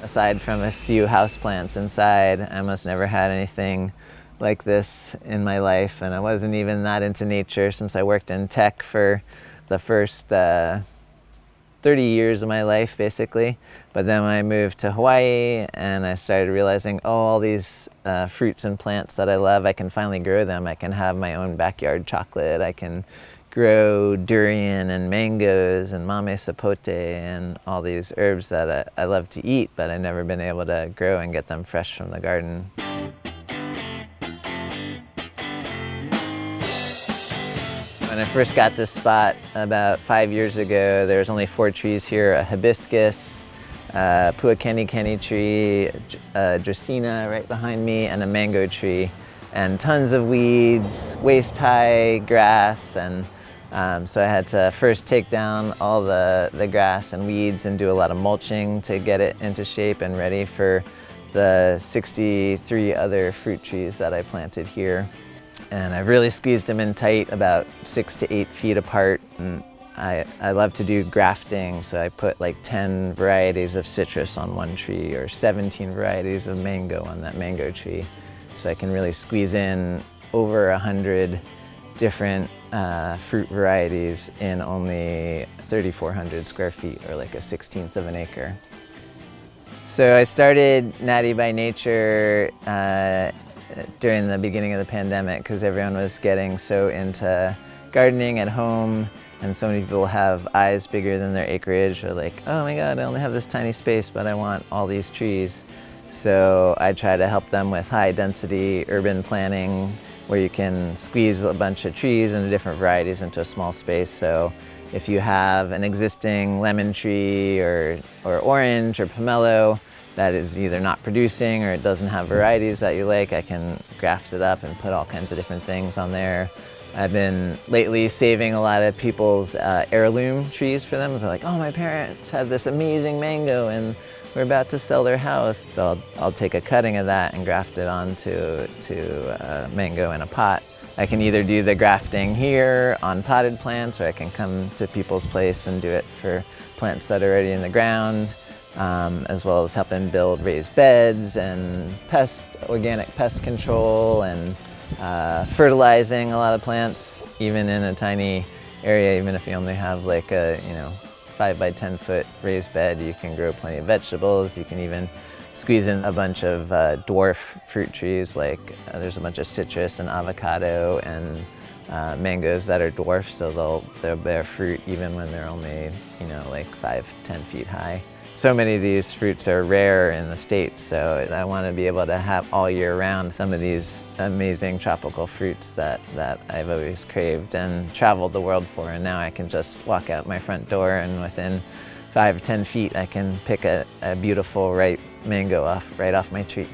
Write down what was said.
Aside from a few houseplants inside, I almost never had anything like this in my life, and I wasn't even that into nature since I worked in tech for the first 30 years of my life, basically. But then when I moved to Hawaii and I started realizing, oh, all these fruits and plants that I love, I can finally grow them. I can have my own backyard chocolate. I can grow durian and mangoes and mame sapote and all these herbs that I love to eat, but I've never been able to grow and get them fresh from the garden. When I first got this spot about 5 years ago, there was only 4 trees here: a hibiscus, a Pikakelani tree, a dracaena right behind me, and a mango tree, and tons of weeds, waist-high grass, and so I had to first take down all the grass and weeds and do a lot of mulching to get it into shape and ready for the 63 other fruit trees that I planted here. And I've really squeezed them in tight, about 6 to 8 feet apart. And I love to do grafting, so I put like 10 varieties of citrus on one tree or 17 varieties of mango on that mango tree. So I can really squeeze in over 100 different fruit varieties in only 3,400 square feet, or like a 1/16 of an acre. So I started Natty by Nature during the beginning of the pandemic because everyone was getting so into gardening at home, and so many people have eyes bigger than their acreage. They're like, oh my God, I only have this tiny space, but I want all these trees. So I try to help them with high density urban planning, where you can squeeze a bunch of trees and different varieties into a small space. So if you have an existing lemon tree or orange or pomelo that is either not producing or it doesn't have varieties that you like, I can graft it up and put all kinds of different things on there. I've been lately saving a lot of people's heirloom trees for them. They're like, oh, my parents had this amazing mango and we're about to sell their house. So I'll take a cutting of that and graft it onto mango in a pot. I can either do the grafting here on potted plants, or I can come to people's place and do it for plants that are already in the ground, as well as helping build raised beds and organic pest control and fertilizing a lot of plants, even in a tiny area. Even if you only have like a 5 by 10 foot raised bed, you can grow plenty of vegetables. You can even squeeze in a bunch of dwarf fruit trees, like there's a bunch of citrus and avocado and mangoes that are dwarf, so they'll bear fruit even when they're only like 5-10 feet high. So many of these fruits are rare in the States, so I want to be able to have all year round some of these amazing tropical fruits that I've always craved and traveled the world for, and now I can just walk out my front door and within 5-10 feet I can pick a beautiful ripe mango right off my tree.